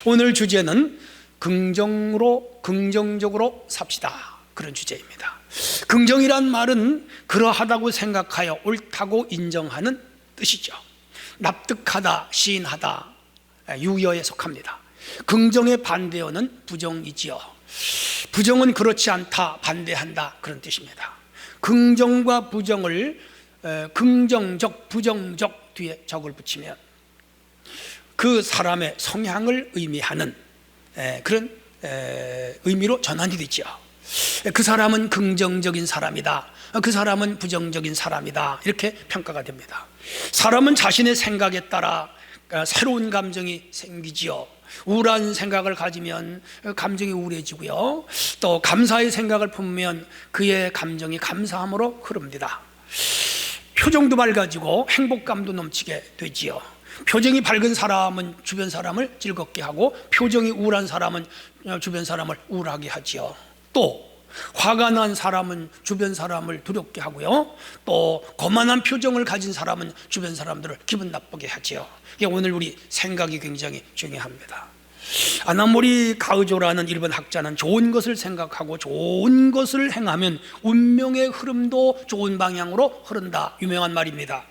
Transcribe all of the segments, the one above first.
오늘 주제는 긍정적으로 삽시다, 그런 주제입니다. 긍정이란 말은 그러하다고 생각하여 옳다고 인정하는 뜻이죠. 납득하다, 시인하다, 유여에 속합니다. 긍정의 반대어는 부정이지요. 부정은 그렇지 않다, 반대한다, 그런 뜻입니다. 긍정과 부정을 긍정적, 부정적 뒤에 적을 붙이면 그 사람의 성향을 의미하는 그런 의미로 전환이 되죠. 그 사람은 긍정적인 사람이다, 그 사람은 부정적인 사람이다, 이렇게 평가가 됩니다. 사람은 자신의 생각에 따라 새로운 감정이 생기지요. 우울한 생각을 가지면 감정이 우울해지고요, 또 감사의 생각을 품으면 그의 감정이 감사함으로 흐릅니다. 표정도 밝아지고 행복감도 넘치게 되지요. 표정이 밝은 사람은 주변 사람을 즐겁게 하고, 표정이 우울한 사람은 주변 사람을 우울하게 하지요. 또 화가 난 사람은 주변 사람을 두렵게 하고요, 또 거만한 표정을 가진 사람은 주변 사람들을 기분 나쁘게 하지요. 오늘 우리 생각이 굉장히 중요합니다. 아나모리 가우조라는 일본 학자는 좋은 것을 생각하고 좋은 것을 행하면 운명의 흐름도 좋은 방향으로 흐른다, 유명한 말입니다.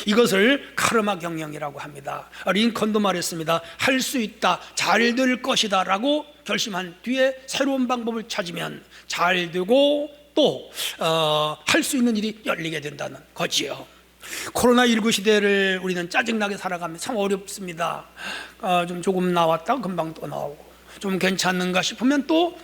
이것을 카르마 경영이라고 합니다. 링컨도 말했습니다. 할 수 있다, 잘 될 것이다 라고 결심한 뒤에 새로운 방법을 찾으면 잘 되고 또 할 수 있는 일이 열리게 된다는 거지요. 코로나19 시대를 우리는 짜증나게 살아가면 참 어렵습니다. 좀 조금 나왔다가 금방 또 나오고, 좀 괜찮은가 싶으면 또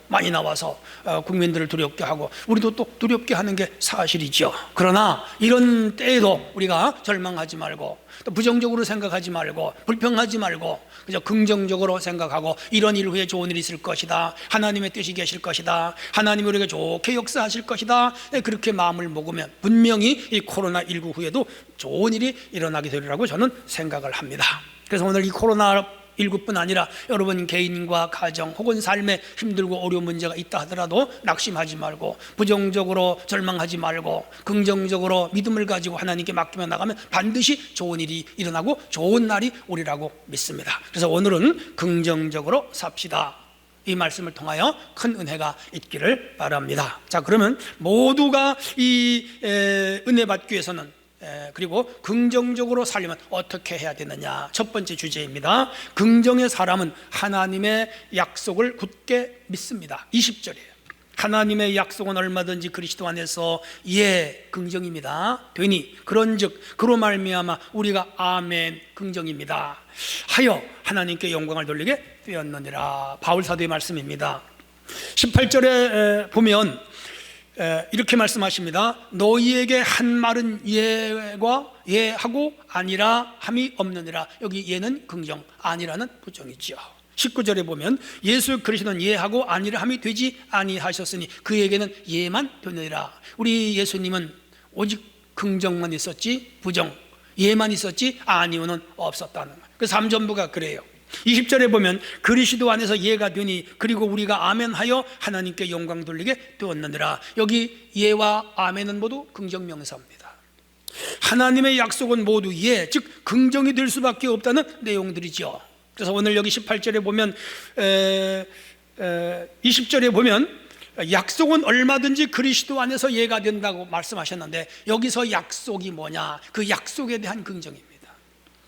많이 나와서 국민들을 두렵게 하고, 우리도 또 두렵게 하는 게 사실이죠. 그러나 이런 때에도 우리가 절망하지 말고, 또 부정적으로 생각하지 말고, 불평하지 말고, 그저 긍정적으로 생각하고, 이런 일 후에 좋은 일이 있을 것이다, 하나님의 뜻이 계실 것이다, 하나님이 우리에게 좋게 역사하실 것이다, 그렇게 마음을 먹으면 분명히 이 코로나19 후에도 좋은 일이 일어나게 되리라고 저는 생각을 합니다. 그래서 오늘 이 코로나19뿐 아니라 여러분 개인과 가정 혹은 삶에 힘들고 어려운 문제가 있다 하더라도 낙심하지 말고, 부정적으로 절망하지 말고, 긍정적으로 믿음을 가지고 하나님께 맡기며 나가면 반드시 좋은 일이 일어나고 좋은 날이 오리라고 믿습니다. 그래서 오늘은 긍정적으로 삽시다, 이 말씀을 통하여 큰 은혜가 있기를 바랍니다. 자, 그러면 모두가 이 은혜 받기 위해서는, 그리고 긍정적으로 살려면 어떻게 해야 되느냐, 첫 번째 주제입니다. 긍정의 사람은 하나님의 약속을 굳게 믿습니다. 20절이에요. 하나님의 약속은 얼마든지 그리스도 안에서 긍정입니다. 되니 그런즉 그로 말미암아 우리가 아멘 긍정입니다 하여 하나님께 영광을 돌리게 되었느니라. 바울 사도의 말씀입니다. 18절에 보면 이렇게 말씀하십니다. 너희에게 한 말은 예하고 아니라 함이 없느니라. 여기 예는 긍정, 아니라는 부정이지요. 19절에 보면 예수 그리스도는 예하고 아니라 함이 되지 아니하셨으니 그에게는 예만 되느니라. 우리 예수님은 오직 긍정만 있었지 부정, 예만 있었지 아니오는 없었다는 거예요. 그 3전부가 그래요. 20절에 보면 그리스도 안에서 예가 되니 그리고 우리가 아멘하여 하나님께 영광 돌리게 되었느니라. 여기 예와 아멘은 모두 긍정명사입니다. 하나님의 약속은 모두 즉 긍정이 될 수밖에 없다는 내용들이죠. 그래서 오늘 여기 18절에 보면 20절에 보면 약속은 얼마든지 그리스도 안에서 예가 된다고 말씀하셨는데, 여기서 약속이 뭐냐, 그 약속에 대한 긍정입니다.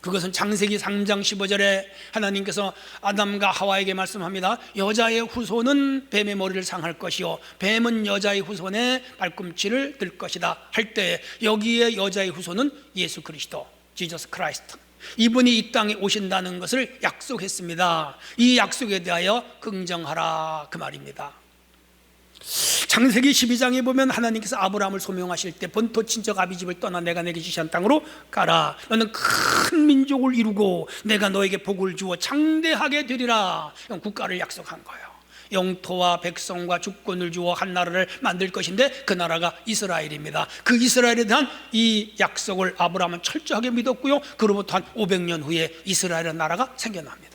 그것은 창세기 3장 15절에 하나님께서 아담과 하와에게 말씀합니다. 여자의 후손은 뱀의 머리를 상할 것이요 뱀은 여자의 후손의 발꿈치를 들 것이다 할 때, 여기에 여자의 후손은 예수 그리스도, 지저스 크라이스트, 이분이 이 땅에 오신다는 것을 약속했습니다. 이 약속에 대하여 긍정하라, 그 말입니다. 창세기 12장에 보면 하나님께서 아브라함을 소명하실 때 본토 친척 아비집을 떠나 내가 내게 지시한 땅으로 가라. 너는 큰 민족을 이루고 내가 너에게 복을 주어 장대하게 되리라. 국가를 약속한 거예요. 영토와 백성과 주권을 주어 한 나라를 만들 것인데 그 나라가 이스라엘입니다. 그 이스라엘에 대한 이 약속을 아브라함은 철저하게 믿었고요, 그로부터 한 500년 후에 이스라엘의 나라가 생겨납니다.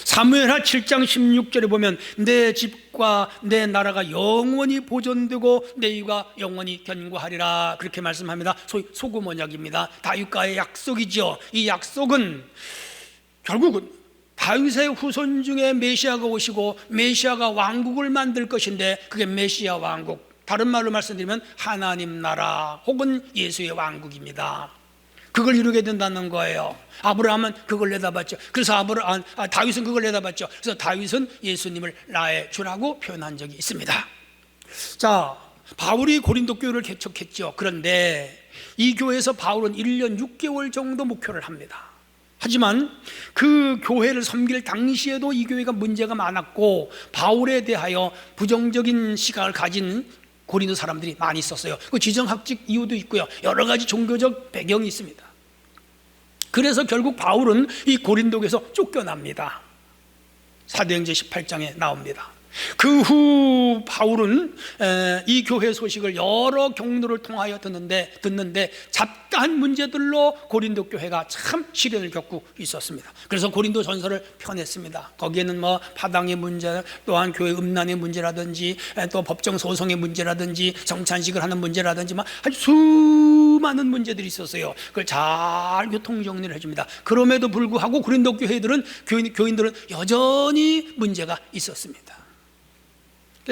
사무엘하 7장 16절에 보면 내 집과 내 나라가 영원히 보존되고 내 이가 영원히 견고하리라, 그렇게 말씀합니다. 소위 소금 언약입니다. 다윗과의 약속이죠. 이 약속은 결국은 다윗의 후손 중에 메시아가 오시고 메시아가 왕국을 만들 것인데 그게 메시아 왕국, 다른 말로 말씀드리면 하나님 나라 혹은 예수의 왕국입니다. 그걸 이루게 된다는 거예요. 아브라함은 그걸 내다봤죠. 그래서 다윗은 그걸 내다봤죠. 그래서 다윗은 예수님을 나의 주라고 표현한 적이 있습니다. 자, 바울이 고린도 교회를 개척했죠. 그런데 이 교회에서 바울은 1년 6개월 정도 목회를 합니다. 하지만 그 교회를 섬길 당시에도 이 교회가 문제가 많았고 바울에 대하여 부정적인 시각을 가진 고린도 사람들이 많이 있었어요. 그 지정학적 이유도 있고요, 여러 가지 종교적 배경이 있습니다. 그래서 결국 바울은 이 고린도에서 쫓겨납니다. 사도행전 18장에 나옵니다. 그 후 바울은 이 교회 소식을 여러 경로를 통하여 듣는데 잡다한 문제들로 고린도 교회가 참 시련을 겪고 있었습니다. 그래서 고린도 전서를 펴냈습니다. 거기에는 뭐 파당의 문제, 또한 교회 음란의 문제라든지 또 법정 소송의 문제라든지 정찬식을 하는 문제라든지 아주 수많은 문제들이 있었어요. 그걸 잘 교통 정리를 해줍니다. 그럼에도 불구하고 고린도 교인들은 여전히 문제가 있었습니다.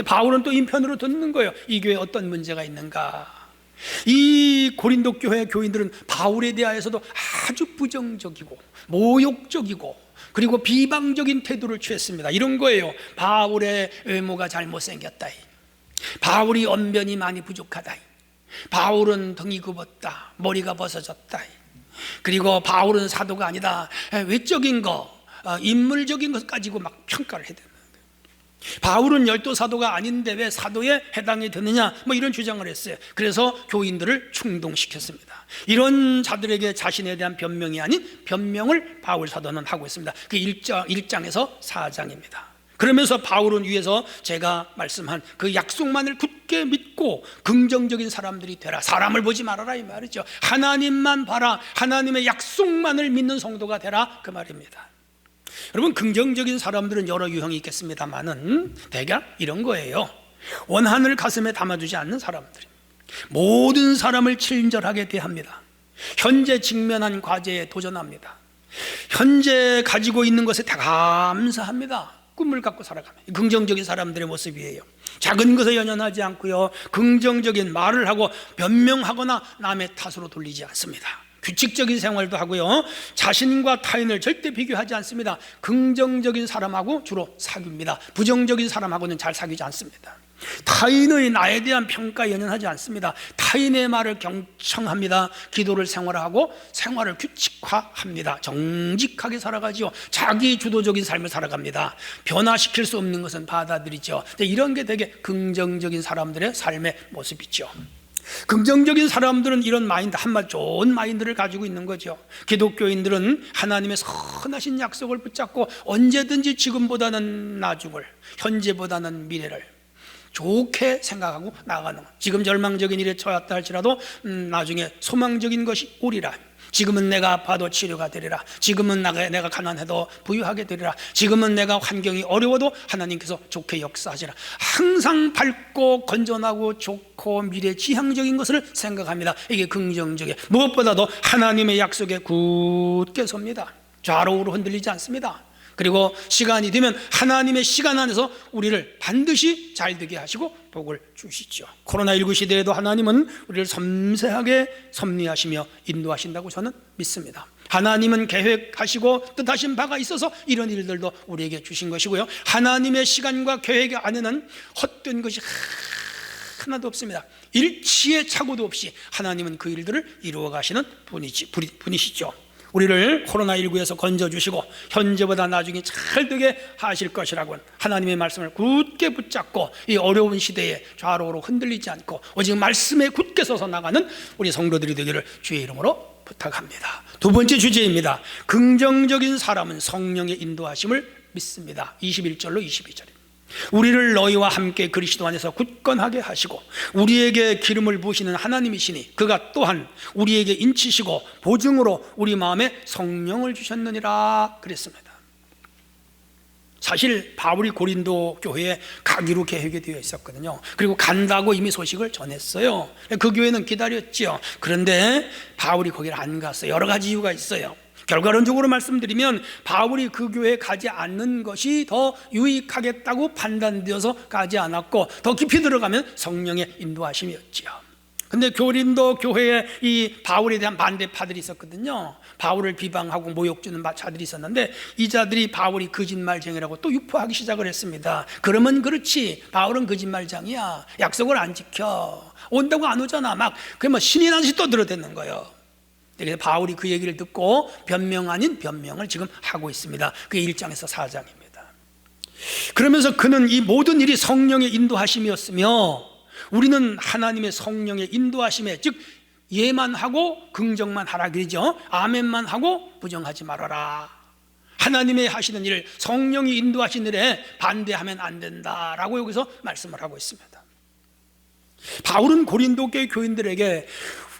바울은 또 인편으로 듣는 거예요. 이 교회에 어떤 문제가 있는가. 이 고린도 교회 교인들은 바울에 대하여서도 아주 부정적이고 모욕적이고 그리고 비방적인 태도를 취했습니다. 이런 거예요. 바울의 외모가 잘못생겼다, 바울이 언변이 많이 부족하다, 바울은 등이 굽었다, 머리가 벗어졌다, 그리고 바울은 사도가 아니다, 외적인 거, 인물적인 것 가지고 막 평가를 해야 됩니다. 바울은 열도 사도가 아닌데 왜 사도에 해당이 되느냐, 이런 주장을 했어요. 그래서 교인들을 충동시켰습니다. 이런 자들에게 자신에 대한 변명이 아닌 변명을 바울 사도는 하고 있습니다. 그 1장에서 4장입니다. 그러면서 바울은 위에서 제가 말씀한 그 약속만을 굳게 믿고 긍정적인 사람들이 되라, 사람을 보지 말아라 이 말이죠. 하나님만 봐라, 하나님의 약속만을 믿는 성도가 되라, 그 말입니다. 여러분, 긍정적인 사람들은 여러 유형이 있겠습니다만은 대략 이런 거예요. 원한을 가슴에 담아두지 않는 사람들, 모든 사람을 친절하게 대합니다. 현재 직면한 과제에 도전합니다. 현재 가지고 있는 것에 다 감사합니다. 꿈을 갖고 살아갑니다. 긍정적인 사람들의 모습이에요. 작은 것에 연연하지 않고요, 긍정적인 말을 하고 변명하거나 남의 탓으로 돌리지 않습니다. 규칙적인 생활도 하고요, 자신과 타인을 절대 비교하지 않습니다. 긍정적인 사람하고 주로 사귀입니다. 부정적인 사람하고는 잘 사귀지 않습니다. 타인의 나에 대한 평가에 연연하지 않습니다. 타인의 말을 경청합니다. 기도를 생활하고 생활을 규칙화합니다. 정직하게 살아가지요. 자기 주도적인 삶을 살아갑니다. 변화시킬 수 없는 것은 받아들이죠. 이런 게 되게 긍정적인 사람들의 삶의 모습이죠. 긍정적인 사람들은 이런 마인드, 한마디 좋은 마인드를 가지고 있는 거죠. 기독교인들은 하나님의 선하신 약속을 붙잡고 언제든지 지금보다는 나중을, 현재보다는 미래를 좋게 생각하고 나아가는 것. 지금 절망적인 일에 처했다 할지라도 나중에 소망적인 것이 오리라. 지금은 내가 아파도 치료가 되리라. 지금은 내가 가난해도 부유하게 되리라. 지금은 내가 환경이 어려워도 하나님께서 좋게 역사하시라. 항상 밝고 건전하고 좋고 미래지향적인 것을 생각합니다. 이게 긍정적이에요. 무엇보다도 하나님의 약속에 굳게 섭니다. 좌로우로 흔들리지 않습니다. 그리고 시간이 되면 하나님의 시간 안에서 우리를 반드시 잘 되게 하시고 복을 주시죠. 코로나19 시대에도 하나님은 우리를 섬세하게 섭리하시며 인도하신다고 저는 믿습니다. 하나님은 계획하시고 뜻하신 바가 있어서 이런 일들도 우리에게 주신 것이고요, 하나님의 시간과 계획 안에는 헛된 것이 하나도 없습니다. 일치의 착오도 없이 하나님은 그 일들을 이루어 가시는 분이시죠. 우리를 코로나19에서 건져주시고 현재보다 나중에 잘 되게 하실 것이라고 하나님의 말씀을 굳게 붙잡고 이 어려운 시대에 좌로우로 흔들리지 않고 오직 말씀에 굳게 서서 나가는 우리 성도들이 되기를 주의 이름으로 부탁합니다. 두 번째 주제입니다. 긍정적인 사람은 성령의 인도하심을 믿습니다. 21절로 22절입니다. 우리를 너희와 함께 그리스도 안에서 굳건하게 하시고 우리에게 기름을 부으시는 하나님이시니 그가 또한 우리에게 인치시고 보증으로 우리 마음에 성령을 주셨느니라 그랬습니다. 사실 바울이 고린도 교회에 가기로 계획이 되어 있었거든요. 그리고 간다고 이미 소식을 전했어요. 그 교회는 기다렸죠. 그런데 바울이 거기를 안 갔어요. 여러 가지 이유가 있어요. 결과론적으로 말씀드리면 바울이 그 교회에 가지 않는 것이 더 유익하겠다고 판단되어서 가지 않았고, 더 깊이 들어가면 성령의 인도하심이었지요. 근데 고린도 교회에 이 바울에 대한 반대파들이 있었거든요. 바울을 비방하고 모욕 주는 자들이 있었는데, 이 자들이 바울이 거짓말쟁이라고 또 유포하기 시작을 했습니다. 그러면 그렇지, 바울은 거짓말쟁이야, 약속을 안 지켜, 온다고 안 오잖아, 막 그러면 신이 나듯이 또 들어대는 거예요. 그래서 바울이 그 얘기를 듣고 변명 아닌 변명을 지금 하고 있습니다. 그게 1장에서 4장입니다. 그러면서 그는 이 모든 일이 성령의 인도하심이었으며, 우리는 하나님의 성령의 인도하심에, 즉 예만 하고 긍정만 하라 그러죠. 아멘만 하고 부정하지 말아라. 하나님의 하시는 일, 성령이 인도하신 일에 반대하면 안 된다라고 여기서 말씀을 하고 있습니다. 바울은 고린도 교회 교인들에게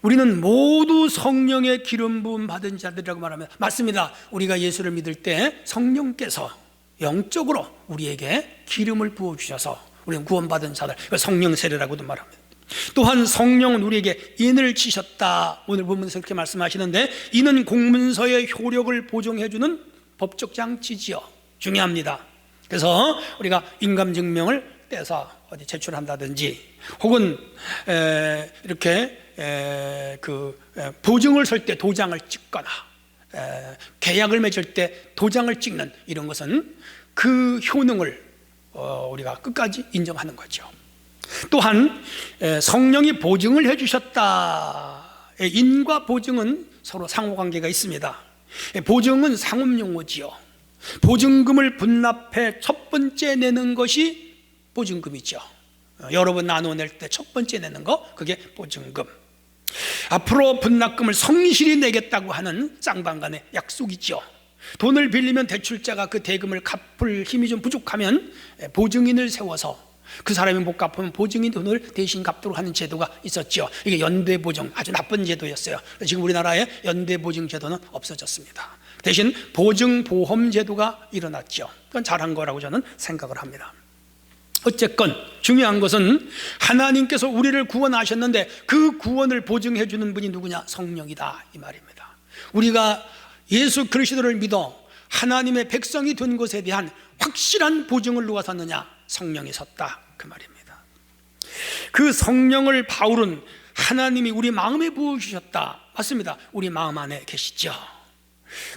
우리는 모두 성령의 기름 부음 받은 자들이라고 말합니다. 맞습니다. 우리가 예수를 믿을 때 성령께서 영적으로 우리에게 기름을 부어주셔서 우리는 구원받은 자들, 성령 세례라고도 말합니다. 또한 성령은 우리에게 인을 치셨다. 오늘 본문에서 그렇게 말씀하시는데, 이는 공문서의 효력을 보정해주는 법적 장치지요. 중요합니다. 그래서 우리가 인감증명을 떼서 어디 제출한다든지, 혹은 이렇게 보증을 설 때 도장을 찍거나, 계약을 맺을 때 도장을 찍는 이런 것은 그 효능을 우리가 끝까지 인정하는 거죠. 또한 성령이 보증을 해주셨다. 인과 보증은 서로 상호관계가 있습니다. 보증은 상업용어지요. 보증금을 분납해 첫 번째 내는 것이 보증금이죠. 여러 번 나눠 낼 때 첫 번째 내는 거, 그게 보증금. 앞으로 분납금을 성실히 내겠다고 하는 쌍방간의 약속이죠. 돈을 빌리면 대출자가 그 대금을 갚을 힘이 좀 부족하면 보증인을 세워서 그 사람이 못 갚으면 보증인 돈을 대신 갚도록 하는 제도가 있었죠. 이게 연대보증, 아주 나쁜 제도였어요. 지금 우리나라에 연대보증 제도는 없어졌습니다. 대신 보증보험 제도가 일어났죠. 그건 잘한 거라고 저는 생각을 합니다. 어쨌건 중요한 것은 하나님께서 우리를 구원하셨는데 그 구원을 보증해 주는 분이 누구냐? 성령이다, 이 말입니다. 우리가 예수 그리스도를 믿어 하나님의 백성이 된 것에 대한 확실한 보증을 누가 섰느냐? 성령이 섰다, 그 말입니다. 그 성령을 바울은 하나님이 우리 마음에 부어주셨다. 맞습니다. 우리 마음 안에 계시죠.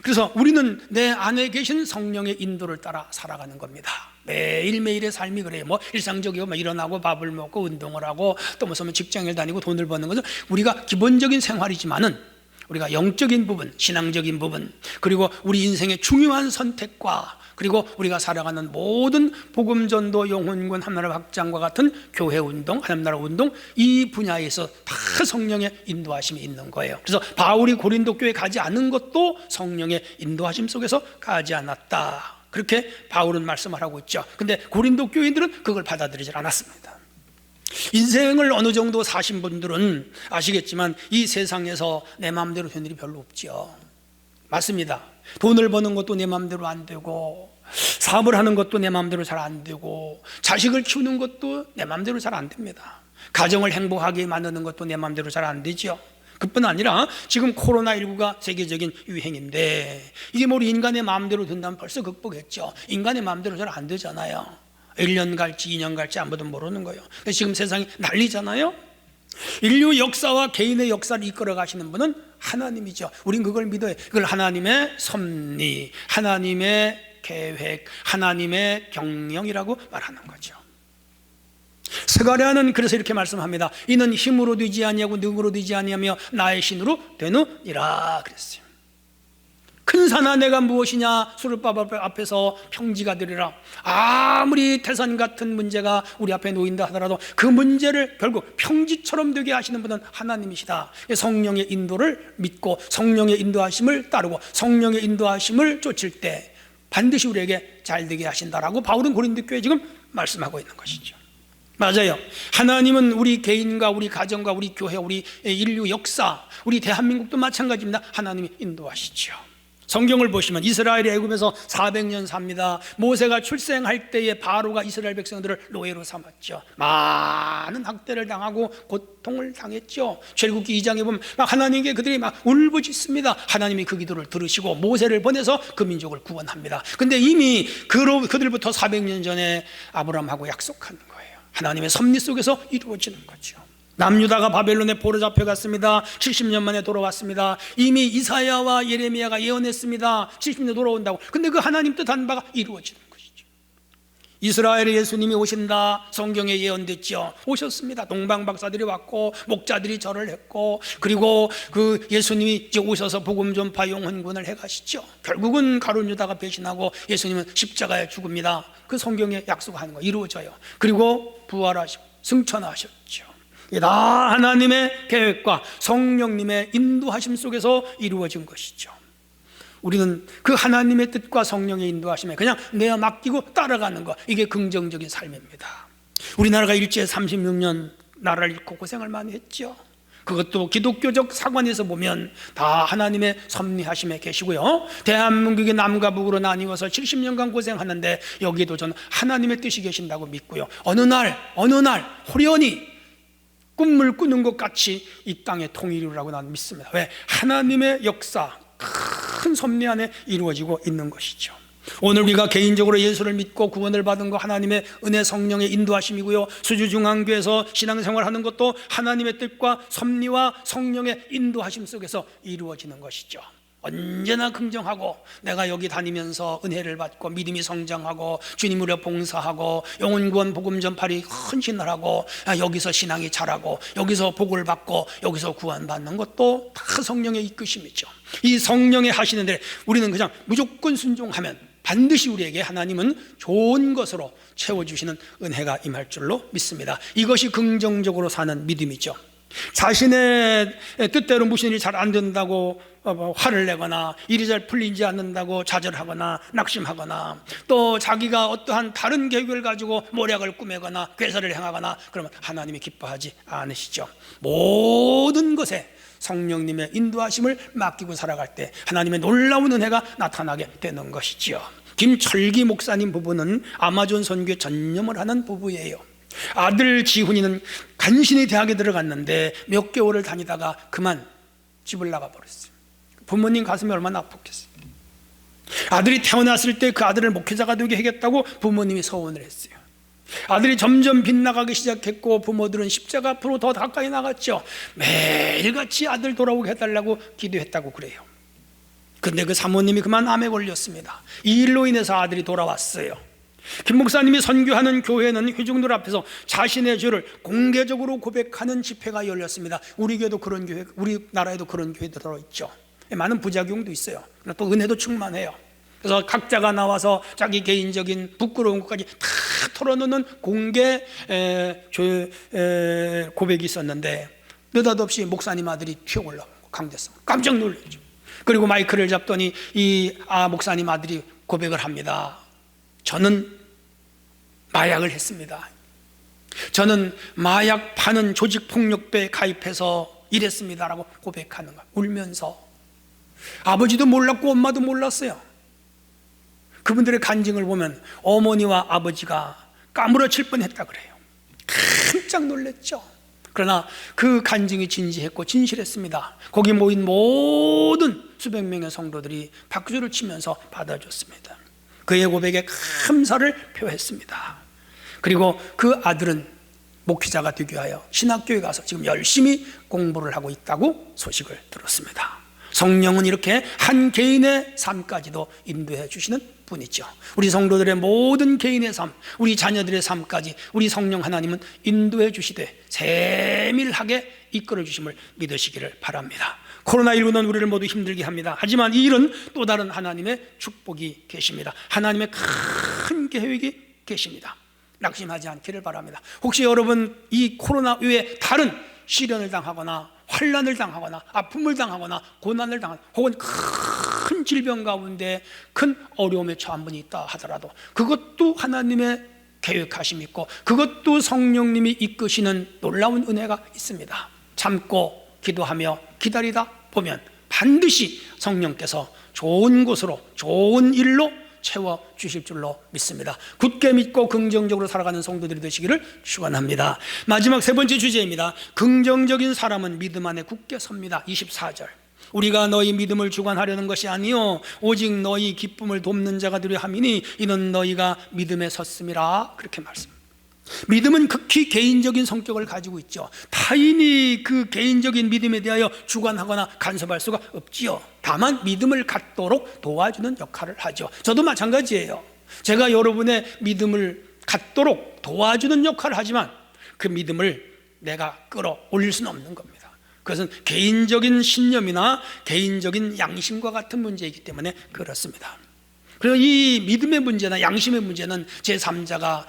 그래서 우리는 내 안에 계신 성령의 인도를 따라 살아가는 겁니다. 매일매일의 삶이 그래요. 뭐 일상적이고 뭐 일어나고 밥을 먹고 운동을 하고 또 무슨 직장을 다니고 돈을 버는 것은 우리가 기본적인 생활이지만은, 우리가 영적인 부분, 신앙적인 부분, 그리고 우리 인생의 중요한 선택과, 그리고 우리가 살아가는 모든 복음전도, 영혼군, 하나님 확장과 같은 교회 운동, 하나님 나라 운동, 이 분야에서 다 성령의 인도하심이 있는 거예요. 그래서 바울이 고린도 교회에 가지 않은 것도 성령의 인도하심 속에서 가지 않았다, 그렇게 바울은 말씀을 하고 있죠. 근데 고린도 교인들은 그걸 받아들이지 않았습니다. 인생을 어느 정도 사신 분들은 아시겠지만 이 세상에서 내 마음대로 되는 일이 별로 없죠. 맞습니다. 돈을 버는 것도 내 마음대로 안 되고, 사업을 하는 것도 내 마음대로 잘 안 되고, 자식을 키우는 것도 내 마음대로 잘 안 됩니다. 가정을 행복하게 만드는 것도 내 마음대로 잘 안 되죠. 그뿐 아니라 지금 코로나19가 세계적인 유행인데, 이게 뭐 인간의 마음대로 된다면 벌써 극복했죠. 인간의 마음대로 잘 안 되잖아요. 1년 갈지 2년 갈지 아무도 모르는 거예요. 지금 세상이 난리잖아요. 인류 역사와 개인의 역사를 이끌어 가시는 분은 하나님이죠. 우린 그걸 믿어요. 그걸 하나님의 섭리, 하나님의 계획, 하나님의 경영이라고 말하는 거죠. 스가랴는 그래서 이렇게 말씀합니다. 이는 힘으로 되지 아니하고 능으로 되지 아니하며 나의 신으로 되느니라 그랬어요. 큰 산아 내가 무엇이냐? 수르바벨 앞에서 평지가 되리라. 아무리 태산 같은 문제가 우리 앞에 놓인다 하더라도 그 문제를 결국 평지처럼 되게 하시는 분은 하나님이시다. 성령의 인도를 믿고 성령의 인도하심을 따르고 성령의 인도하심을 쫓을 때 반드시 우리에게 잘 되게 하신다라고 바울은 고린도 교회에 지금 말씀하고 있는 것이죠. 맞아요. 하나님은 우리 개인과 우리 가정과 우리 교회, 우리 인류 역사, 우리 대한민국도 마찬가지입니다. 하나님이 인도하시죠. 성경을 보시면 이스라엘이 애굽에서 400년 삽니다. 모세가 출생할 때에 바로가 이스라엘 백성들을 노예로 삼았죠. 많은 학대를 당하고 고통을 당했죠. 출애굽기 2장에 보면 막 하나님께 그들이 막 울부짖습니다. 하나님이 그 기도를 들으시고 모세를 보내서 그 민족을 구원합니다. 근데 이미 그들부터 400년 전에 아브라함하고 약속한 거예요. 하나님의 섭리 속에서 이루어지는 거죠. 남유다가 바벨론에 포로 잡혀갔습니다. 70년 만에 돌아왔습니다. 이미 이사야와 예레미야가 예언했습니다. 70년 돌아온다고. 근데 그 하나님 뜻한 바가 이루어지는 것이죠. 이스라엘에 예수님이 오신다, 성경에 예언됐죠. 오셨습니다. 동방 박사들이 왔고 목자들이 절을 했고, 그리고 그 예수님이 이제 오셔서 복음 전파 영혼군을 해가시죠. 결국은 가룟 유다가 배신하고 예수님은 십자가에 죽습니다. 그 성경에 약속하는 거 이루어져요. 그리고 부활하시고 승천하셨죠. 이게 다 하나님의 계획과 성령님의 인도하심 속에서 이루어진 것이죠. 우리는 그 하나님의 뜻과 성령의 인도하심에 그냥 내어 맡기고 따라가는 것, 이게 긍정적인 삶입니다. 우리나라가 일제 36년 나라를 잃고 고생을 많이 했죠. 그것도 기독교적 사관에서 보면 다 하나님의 섭리하심에 계시고요. 대한민국이 남과 북으로 나뉘어서 70년간 고생하는데 여기도 저는 하나님의 뜻이 계신다고 믿고요. 어느 날 호련히 꿈을 꾸는 것 같이 이 땅의 통일이라고 나는 믿습니다. 왜? 하나님의 역사, 큰 섭리 안에 이루어지고 있는 것이죠. 오늘 우리가 개인적으로 예수를 믿고 구원을 받은 거 하나님의 은혜 성령의 인도하심이고요. 수주중앙교회에서 신앙생활하는 것도 하나님의 뜻과 섭리와 성령의 인도하심 속에서 이루어지는 것이죠. 언제나 긍정하고, 내가 여기 다니면서 은혜를 받고 믿음이 성장하고 주님을 위해 봉사하고 영혼구원 복음 전파리 헌신을 하고, 여기서 신앙이 자라고 여기서 복을 받고 여기서 구원받는 것도 다 성령의 이끄심이죠. 이 성령의 하시는데 우리는 그냥 무조건 순종하면 반드시 우리에게 하나님은 좋은 것으로 채워주시는 은혜가 임할 줄로 믿습니다. 이것이 긍정적으로 사는 믿음이죠. 자신의 뜻대로 무슨 일이 잘 안 된다고 화를 내거나 일이 잘 풀리지 않는다고 좌절하거나 낙심하거나, 또 자기가 어떠한 다른 계획을 가지고 모략을 꾸매거나 괴사를 행하거나 그러면 하나님이 기뻐하지 않으시죠. 모든 것에 성령님의 인도하심을 맡기고 살아갈 때 하나님의 놀라운 은혜가 나타나게 되는 것이지요. 김철기 목사님 부부는 아마존 선교에 전념을 하는 부부예요. 아들 지훈이는 간신히 대학에 들어갔는데 몇 개월을 다니다가 그만 집을 나가버렸어요. 부모님 가슴이 얼마나 아팠겠어요. 아들이 태어났을 때 그 아들을 목회자가 되게 하겠다고 부모님이 서원을 했어요. 아들이 점점 빗나가기 시작했고 부모들은 십자가 앞으로 더 가까이 나갔죠. 매일같이 아들 돌아오게 해달라고 기도했다고 그래요. 근데 그 사모님이 그만 암에 걸렸습니다. 이 일로 인해서 아들이 돌아왔어요. 김 목사님이 선교하는 교회는 회중들 앞에서 자신의 죄를 공개적으로 고백하는 집회가 열렸습니다. 우리 교회도 그런 교회, 우리나라에도 그런 교회도 들어있죠. 많은 부작용도 있어요. 그러나 또 은혜도 충만해요. 그래서 각자가 나와서 자기 개인적인 부끄러운 것까지 다 털어놓는 공개 고백이 있었는데, 느닷없이 목사님 아들이 튀어올라온 거, 강제성. 깜짝 놀랐죠. 그리고 마이크를 잡더니 이 목사님 아들이 고백을 합니다. 저는 마약을 했습니다. 저는 마약 파는 조직폭력배에 가입해서 일했습니다라고 고백하는 거예요. 울면서. 아버지도 몰랐고 엄마도 몰랐어요. 그분들의 간증을 보면 어머니와 아버지가 까무러칠 뻔했다 그래요. 깜짝 놀랐죠. 그러나 그 간증이 진지했고 진실했습니다. 거기 모인 모든 수백 명의 성도들이 박수를 치면서 받아줬습니다. 그의 고백에 감사를 표했습니다. 그리고 그 아들은 목회자가 되기 위하여 신학교에 가서 지금 열심히 공부를 하고 있다고 소식을 들었습니다. 성령은 이렇게 한 개인의 삶까지도 인도해 주시는 분이죠. 우리 성도들의 모든 개인의 삶, 우리 자녀들의 삶까지 우리 성령 하나님은 인도해 주시되 세밀하게 이끌어 주심을 믿으시기를 바랍니다. 코로나19는 우리를 모두 힘들게 합니다. 하지만 이 일은 또 다른 하나님의 축복이 계십니다. 하나님의 큰 계획이 계십니다. 낙심하지 않기를 바랍니다. 혹시 여러분 이 코로나 외에 다른 시련을 당하거나 환난을 당하거나 아픔을 당하거나 고난을 당하거나 혹은 큰 질병 가운데 큰 어려움에 처한 분이 있다 하더라도 그것도 하나님의 계획하심이 있고 그것도 성령님이 이끄시는 놀라운 은혜가 있습니다. 참고 기도하며 기다리다 보면 반드시 성령께서 좋은 곳으로, 좋은 일로 채워주실 줄로 믿습니다. 굳게 믿고 긍정적으로 살아가는 성도들이 되시기를 축원합니다. 마지막 세 번째 주제입니다. 긍정적인 사람은 믿음 안에 굳게 섭니다. 24절. 우리가 너희 믿음을 주관하려는 것이 아니요 오직 너희 기쁨을 돕는 자가 되려 함이니 이는 너희가 믿음에 섰음이라. 그렇게 말씀합니다. 믿음은 극히 개인적인 성격을 가지고 있죠. 타인이 그 개인적인 믿음에 대하여 주관하거나 간섭할 수가 없지요. 다만 믿음을 갖도록 도와주는 역할을 하죠. 저도 마찬가지예요. 제가 여러분의 믿음을 갖도록 도와주는 역할을 하지만 그 믿음을 내가 끌어올릴 수는 없는 겁니다. 그것은 개인적인 신념이나 개인적인 양심과 같은 문제이기 때문에 그렇습니다. 그래서 이 믿음의 문제나 양심의 문제는 제3자가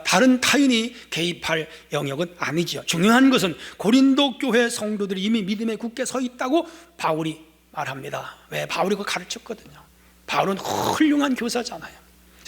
다른 타인이 개입할 영역은 아니죠. 중요한 것은 고린도 교회 성도들이 이미 믿음에 굳게 서 있다고 바울이 말합니다. 왜? 바울이 그걸 가르쳤거든요. 바울은 훌륭한 교사잖아요.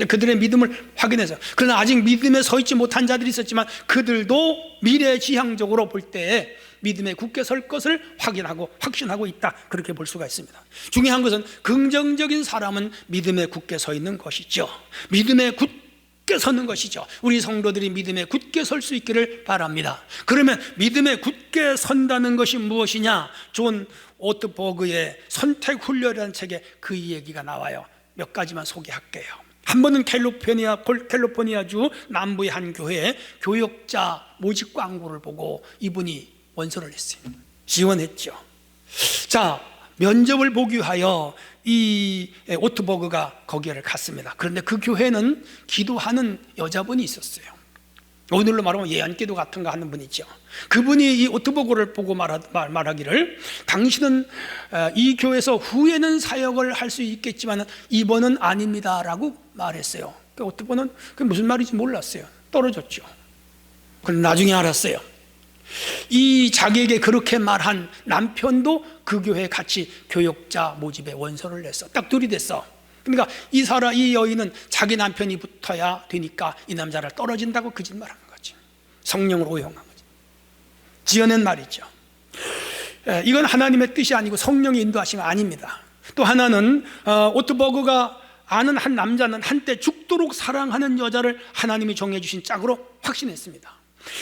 그들의 믿음을 확인해서, 그러나 아직 믿음에 서 있지 못한 자들이 있었지만 그들도 미래지향적으로 볼 때에 믿음에 굳게 설 것을 확인하고 확신하고 있다, 그렇게 볼 수가 있습니다. 중요한 것은 긍정적인 사람은 믿음에 굳게 서 있는 것이죠. 믿음에 굳게 서는 것이죠. 우리 성도들이 믿음에 굳게 설 수 있기를 바랍니다. 그러면 믿음에 굳게 선다는 것이 무엇이냐? 존 오트버그의 선택훈련이라는 책에 그 얘기가 나와요. 몇 가지만 소개할게요. 한 번은 캘리포니아주 남부의 한 교회에 교역자 모집 광고를 보고 이분이 원서를 냈어요. 지원했죠. 자, 면접을 보기 위하여 이 오트버그가 거기를 갔습니다. 그런데 그 교회는 기도하는 여자분이 있었어요. 오늘로 말하면 예언기도 같은 거 하는 분이죠. 그분이 이 오트버그를 보고 말하기를, 당신은 이 교회에서 후에는 사역을 할 수 있겠지만 이번은 아닙니다 라고 말했어요. 그 오트버그는 그게 무슨 말인지 몰랐어요. 떨어졌죠. 그럼 나중에 알았어요. 이 자기에게 그렇게 말한 남편도 그 교회에 같이 교역자 모집에 원서를 냈어. 딱 둘이 됐어. 그러니까 이 여인은 자기 남편이 붙어야 되니까 이 남자를 떨어진다고 거짓말한 거지. 성령을 오용한 거지. 지어낸 말이죠. 이건 하나님의 뜻이 아니고 성령의 인도하신 거 아닙니다. 또 하나는 오트버그가 아는 한 남자는 한때 죽도록 사랑하는 여자를 하나님이 정해주신 짝으로 확신했습니다.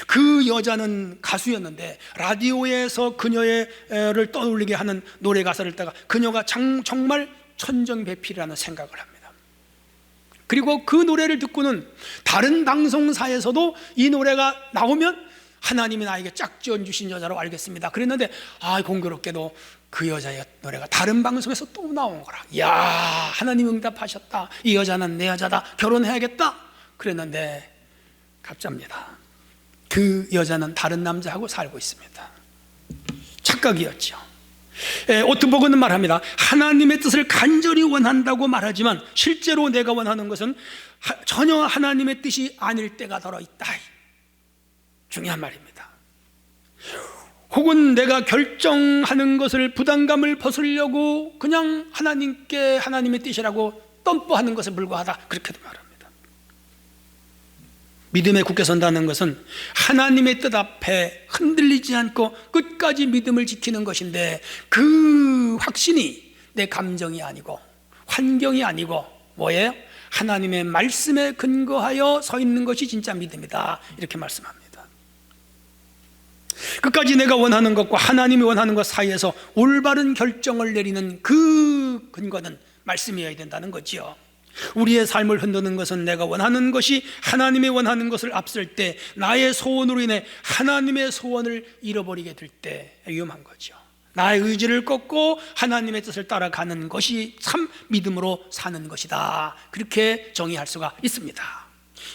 그 여자는 가수였는데 라디오에서 그녀를 떠올리게 하는 노래 가사를 듣다가 그녀가 정말 천정배필이라는 생각을 합니다. 그리고 그 노래를 듣고는 다른 방송사에서도 이 노래가 나오면 하나님이 나에게 짝지어 주신 여자로 알겠습니다. 그랬는데 공교롭게도 그 여자의 노래가 다른 방송에서 또 나온 거라. 이야, 하나님 응답하셨다. 이 여자는 내 여자다. 결혼해야겠다. 그랬는데 갑자입니다. 그 여자는 다른 남자하고 살고 있습니다. 착각이었죠. 오트버그는 말합니다. 하나님의 뜻을 간절히 원한다고 말하지만 실제로 내가 원하는 것은 전혀 하나님의 뜻이 아닐 때가 더러 있다. 중요한 말입니다. 혹은 내가 결정하는 것을 부담감을 벗으려고 그냥 하나님의 뜻이라고 덤보하는 것에 불과하다, 그렇게도 말합니다. 믿음에 굳게 선다는 것은 하나님의 뜻 앞에 흔들리지 않고 끝까지 믿음을 지키는 것인데, 그 확신이 내 감정이 아니고 환경이 아니고 뭐예요? 하나님의 말씀에 근거하여 서 있는 것이 진짜 믿음이다, 이렇게 말씀합니다. 끝까지 내가 원하는 것과 하나님이 원하는 것 사이에서 올바른 결정을 내리는 그 근거는 말씀이어야 된다는 거지요. 우리의 삶을 흔드는 것은 내가 원하는 것이 하나님의 원하는 것을 앞설 때, 나의 소원으로 인해 하나님의 소원을 잃어버리게 될 때 위험한 거죠. 나의 의지를 꺾고 하나님의 뜻을 따라가는 것이 참 믿음으로 사는 것이다, 그렇게 정의할 수가 있습니다.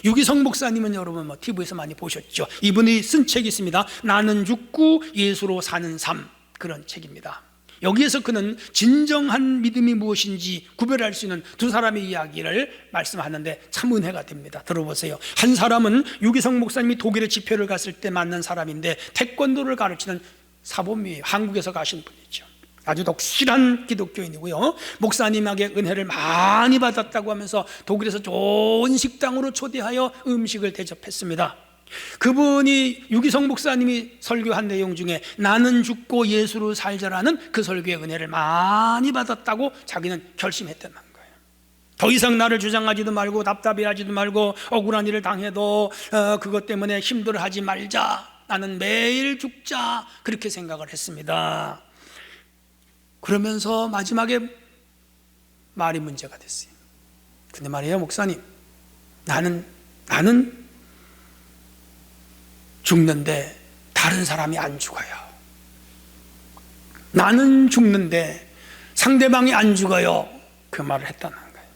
유기성 목사님은 여러분 TV에서 많이 보셨죠. 이분이 쓴 책이 있습니다. 나는 죽고 예수로 사는 삶, 그런 책입니다. 여기에서 그는 진정한 믿음이 무엇인지 구별할 수 있는 두 사람의 이야기를 말씀하는데 참 은혜가 됩니다. 들어보세요. 한 사람은 유기성 목사님이 독일에 집회를 갔을 때 만난 사람인데 태권도를 가르치는 사범이에요. 한국에서 가신 분이죠. 아주 독실한 기독교인이고요. 목사님에게 은혜를 많이 받았다고 하면서 독일에서 좋은 식당으로 초대하여 음식을 대접했습니다. 그분이 유기성 목사님이 설교한 내용 중에 나는 죽고 예수로 살자라는 그 설교의 은혜를 많이 받았다고 자기는 결심했다는 거예요. 더 이상 나를 주장하지도 말고 답답해하지도 말고 억울한 일을 당해도 그것 때문에 힘들어하지 말자, 나는 매일 죽자, 그렇게 생각을 했습니다. 그러면서 마지막에 말이 문제가 됐어요. 근데 말이에요, 목사님, 나는 죽는데 다른 사람이 안 죽어요. 나는 죽는데 상대방이 안 죽어요. 그 말을 했다는 거예요.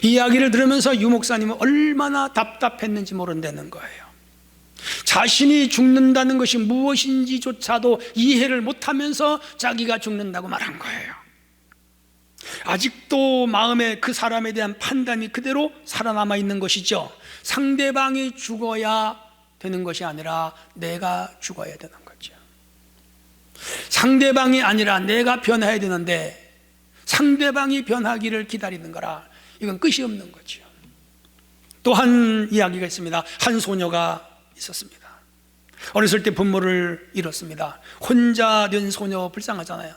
이 이야기를 들으면서 유 목사님은 얼마나 답답했는지 모른다는 거예요. 자신이 죽는다는 것이 무엇인지조차도 이해를 못하면서 자기가 죽는다고 말한 거예요. 아직도 마음에 그 사람에 대한 판단이 그대로 살아남아 있는 것이죠. 상대방이 죽어야 되는 것이 아니라 내가 죽어야 되는 거죠. 상대방이 아니라 내가 변해야 되는데 상대방이 변하기를 기다리는 거라, 이건 끝이 없는 거죠. 또 한 이야기가 있습니다. 한 소녀가 있었습니다. 어렸을 때 부모를 잃었습니다. 혼자 된 소녀 불쌍하잖아요.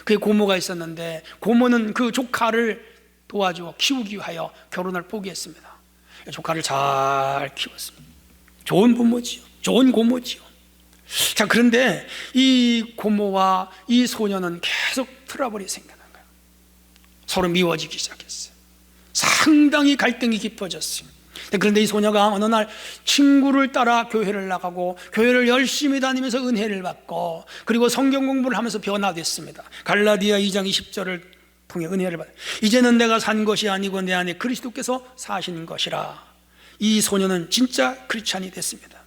그의 고모가 있었는데 고모는 그 조카를 도와주어 키우기 위하여 결혼을 포기했습니다. 조카를 잘 키웠습니다. 좋은 부모지요, 좋은 고모지요. 자, 그런데 이 고모와 이 소녀는 계속 트러블이 생기는 거예요. 서로 미워지기 시작했어요. 상당히 갈등이 깊어졌어요. 그런데 이 소녀가 어느 날 친구를 따라 교회를 나가고 교회를 열심히 다니면서 은혜를 받고 그리고 성경 공부를 하면서 변화됐습니다. 갈라디아 2장 20절을 통해 은혜를 받아, 이제는 내가 산 것이 아니고 내 안에 그리스도께서 사시는 것이라. 이 소녀는 진짜 크리스찬이 됐습니다.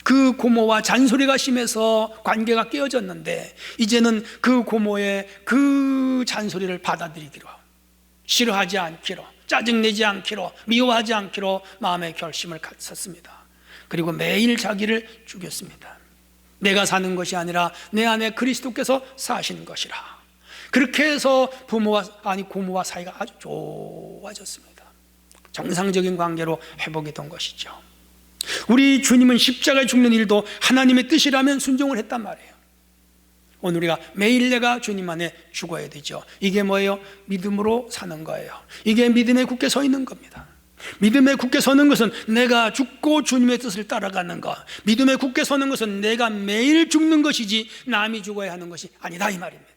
그 고모와 잔소리가 심해서 관계가 깨어졌는데 이제는 그 고모의 그 잔소리를 받아들이기로, 싫어하지 않기로, 짜증내지 않기로, 미워하지 않기로 마음의 결심을 섰습니다. 그리고 매일 자기를 죽였습니다. 내가 사는 것이 아니라 내 안에 그리스도께서 사시는 것이라. 그렇게 해서 고모와 사이가 아주 좋아졌습니다. 정상적인 관계로 회복이 된 것이죠. 우리 주님은 십자가에 죽는 일도 하나님의 뜻이라면 순종을 했단 말이에요. 오늘 우리가 매일 내가 주님 안에 죽어야 되죠. 이게 뭐예요? 믿음으로 사는 거예요. 이게 믿음에 굳게 서 있는 겁니다. 믿음에 굳게 서는 것은 내가 죽고 주님의 뜻을 따라가는 것, 믿음에 굳게 서는 것은 내가 매일 죽는 것이지 남이 죽어야 하는 것이 아니다, 이 말입니다.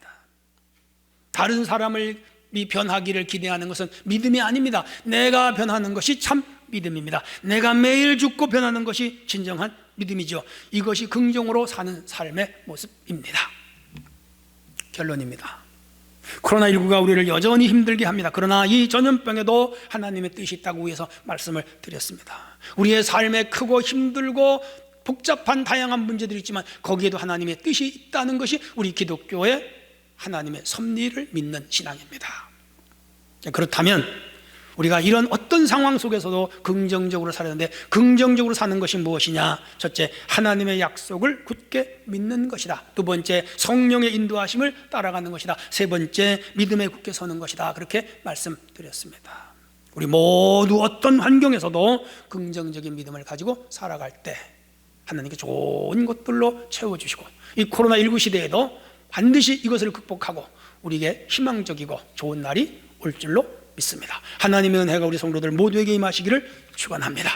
다른 사람을 변하기를 기대하는 것은 믿음이 아닙니다. 내가 변하는 것이 참 믿음입니다. 내가 매일 죽고 변하는 것이 진정한 믿음이죠. 이것이 긍정으로 사는 삶의 모습입니다. 결론입니다. 코로나19가 우리를 여전히 힘들게 합니다. 그러나 이 전염병에도 하나님의 뜻이 있다고 위해서 말씀을 드렸습니다. 우리의 삶에 크고 힘들고 복잡한 다양한 문제들이 있지만 거기에도 하나님의 뜻이 있다는 것이 우리 기독교의 하나님의 섭리를 믿는 신앙입니다. 그렇다면 우리가 이런 어떤 상황 속에서도 긍정적으로 살았는데, 긍정적으로 사는 것이 무엇이냐? 첫째, 하나님의 약속을 굳게 믿는 것이다. 두 번째, 성령의 인도하심을 따라가는 것이다. 세 번째, 믿음에 굳게 서는 것이다. 그렇게 말씀드렸습니다. 우리 모두 어떤 환경에서도 긍정적인 믿음을 가지고 살아갈 때 하나님께 좋은 것들로 채워주시고, 이 코로나19 시대에도 반드시 이것을 극복하고 우리에게 희망적이고 좋은 날이 올 줄로 믿습니다. 하나님의 은혜가 우리 성도들 모두에게 임하시기를 축원합니다.